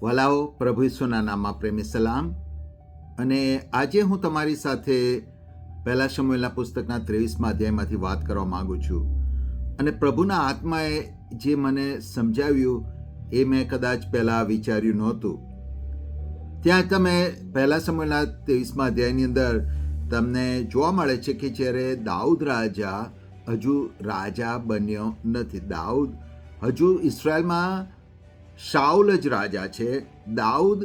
વલાઓ, પ્રભુ ઈસુના નામમાં પ્રેમી સલામ. અને આજે હું તમારી સાથે પહેલા શમૂએલના પુસ્તકના 23મા અધ્યાયમાંથી વાત કરવા માંગુ છું. અને પ્રભુના આત્માએ જે મને સમજાવ્યું એ મેં કદાચ પહેલાં વિચાર્યું નહોતું. ત્યાં તમે પહેલા શમૂએલના 23મા અધ્યાયની અંદર તમને જોવા મળે છે કે જ્યારે દાઉદ રાજા હજુ રાજા બન્યો નથી. દાઉદ હજુ ઇઝરાયલમાં શાઉલ જ રાજા છે. દાઉદ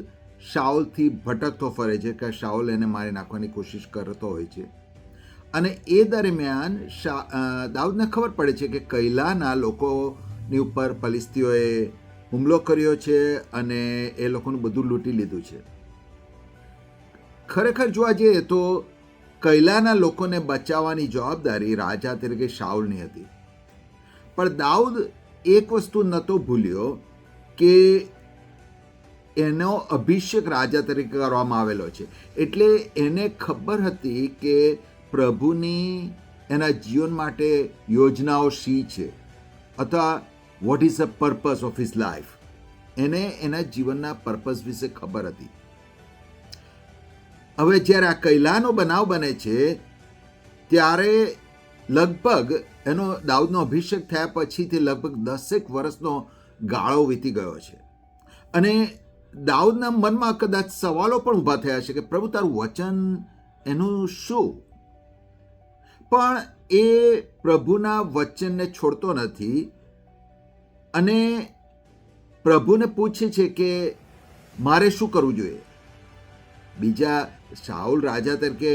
શાઉલથી ભટકતો ફરે છે કે શાઉલ એને મારી નાખવાની કોશિશ કરતો હોય છે. અને એ દરમિયાન દાઉદને ખબર પડે છે કે કૈલાના લોકોની ઉપર ફલિસ્તીઓએ હુમલો કર્યો છે અને એ લોકોનું બધું લૂંટી લીધું છે. ખરેખર જોવા જઈએ તો કૈલાના લોકોને બચાવવાની જવાબદારી રાજા તરીકે શાઉલની હતી. પણ દાઉદ એક વસ્તુ નહોતો ભૂલ્યો કે એનો અભિષેક રાજા તરીકે કરવામાં આવેલો છે. એટલે એને ખબર હતી કે પ્રભુની એના જીવન માટે યોજનાઓ શી છે, અથવા what is the purpose of his life. એને એના જીવનના પર્પઝ વિશે ખબર હતી. હવે જ્યારે આ કૈલાનો બનાવ બને છે ત્યારે લગભગ એનો દાઉદનો અભિષેક થયા પછીથી લગભગ 10 વર્ષનો ગાળો વીતી ગયો છે. અને દાઉદના મનમાં કદાચ સવાલો પણ ઊભા થયા છે કે પ્રભુ તારું વચન એનું શું? પણ એ પ્રભુના વચનને છોડતો નથી અને પ્રભુને પૂછે છે કે મારે શું કરવું જોઈએ. બીજા શાઉલ રાજા તરીકે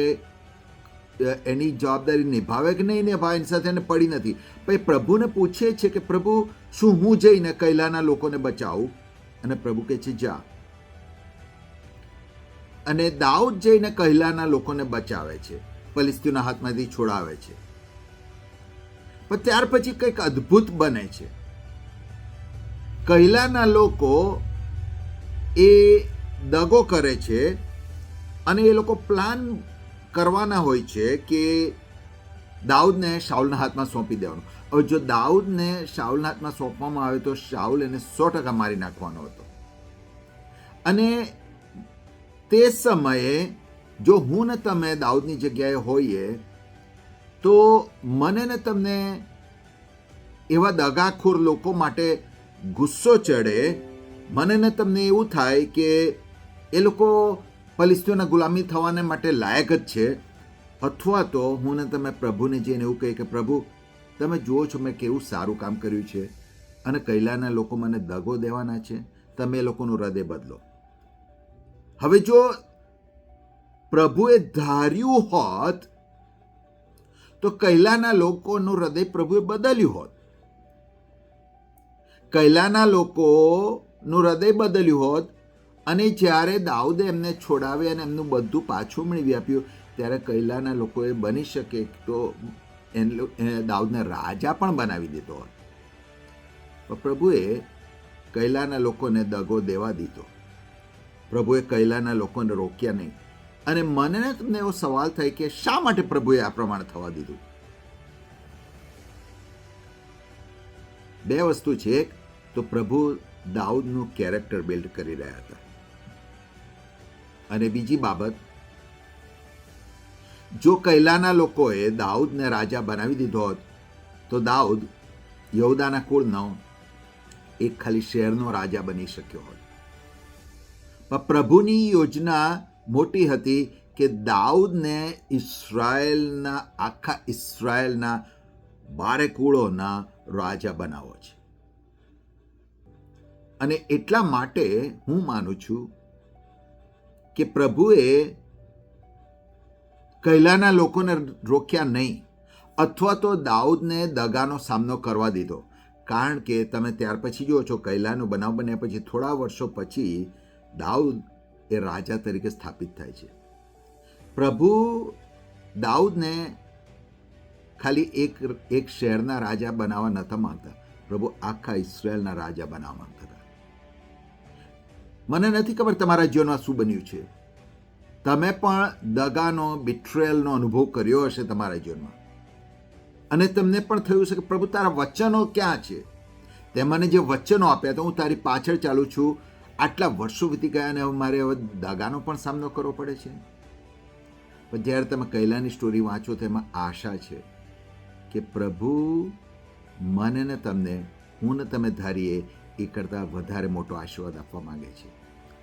એની જવાબદારી નિભાવે કે નહીં નિભાવે એની સાથે એને પડી નથી. પણ પ્રભુને પૂછે છે કે પ્રભુ શું હું જઈને કૈલાના લોકોને બચાવું? અને પ્રભુ કહે છે જા. અને દાઉદ જઈને કૈલાના લોકોને બચાવે છે, ફલિસ્તીઓના હાથમાંથી છોડાવે છે. પણ ત્યાર પછી કંઈક અદ્ભુત બને છે. કૈલાના લોકો એ દગો કરે છે અને એ લોકો પ્લાન કરવાના હોય છે કે દાઉદને શાઉલના હાથમાં સોંપી દેવાનું. હવે જો દાઉદને શાઉલના હાથમાં સોંપવામાં આવે તો શાઉલ એને 100% મારી નાખવાનો હતો. અને તે સમયે જો હું ને તમે દાઉદની જગ્યાએ હોઈએ તો મને ને તમને એવા દગાખોર લોકો માટે ગુસ્સો ચડે. મને ને તમને એવું થાય કે એ લોકો ફલિસ્તીઓના ગુલામી થવાને માટે લાયક જ છે. અથવા તો હું ને તમે પ્રભુને જઈને એવું કહીએ કે પ્રભુ તમે જુઓ છો મેં કેવું સારું કામ કર્યું છે અને કૈલાના લોકો મને દગો દેવાના છે, તમે એ લોકોનું હૃદય બદલો. હવે જો પ્રભુએ ધાર્યું હોત તો કૈલાના લોકોનું હૃદય પ્રભુએ બદલ્યું હોત. કૈલાના લોકોનું હૃદય બદલ્યું હોત અને જ્યારે દાઉદે એમને છોડાવે અને એમનું બધું પાછું મેળવી આપ્યું ત્યારે કૈલાના લોકોએ બની શકે તો દાઉદને રાજા પણ બનાવી દીધો હોત. પણ પ્રભુએ કૈલાના લોકોને દગો દેવા દીધો. પ્રભુએ કૈલાના લોકોને રોક્યા નહીં. અને મને તમને એવો સવાલ થાય કે શા માટે પ્રભુએ આ પ્રમાણે થવા દીધું? બે વસ્તુ છે. એક તો પ્રભુ દાઉદનું કેરેક્ટર બિલ્ડ કરી રહ્યા હતા. અને બીજી બાબત, જો કૈલાના લોકોએ દાઉદને રાજા બનાવી દીધો હોત તો દાઉદ યહૂદાના કુળનો એક ખાલી શહેરનો રાજા બની શક્યો હોત. પણ પ્રભુની યોજના મોટી હતી કે દાઉદને આખા ઇસ્રાયેલના 12 કુળોના રાજા બનાવવો છે. અને એટલા માટે હું માનું છું કે પ્રભુએ કૈલાના લોકોને રોક્યા નહીં અથવા તો દાઉદને દગાનો સામનો કરવા દીધો. કારણ કે તમે ત્યાર પછી જુઓ છો કૈલાનો બનાવ બન્યા પછી થોડા વર્ષો પછી દાઉદ એ રાજા તરીકે સ્થાપિત થાય છે. પ્રભુ દાઉદને ખાલી એક શહેરના રાજા બનાવવા નહોતા માંગતા, પ્રભુ આખા ઇસ્રાયેલના રાજા બનાવવા માંગતા હતા. મને નથી ખબર તમારા જીવનમાં શું બન્યું છે. તમે પણ દગાનો, બિટ્રેયલનો અનુભવ કર્યો હશે તમારા જીવનમાં. અને તમને પણ થયું છે કે પ્રભુ તારા વચનો ક્યાં છે? તે મને જે વચનો આપ્યા તો હું તારી પાછળ ચાલું છું, આટલા વર્ષો વીતી ગયા અને હવે મારે હવે દાગાનો પણ સામનો કરવો પડે છે. પણ જ્યારે તમે કૈલાની સ્ટોરી વાંચો તો એમાં આશા છે કે પ્રભુ મને ને તમને, હું ને તમે ધારીએ એ કરતાં વધારે મોટો આશીર્વાદ આપવા માંગે છે.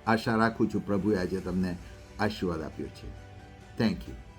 આશા રાખું છું પ્રભુએ આજે તમને આશીર્વાદ આપ્યો છે. Thank you.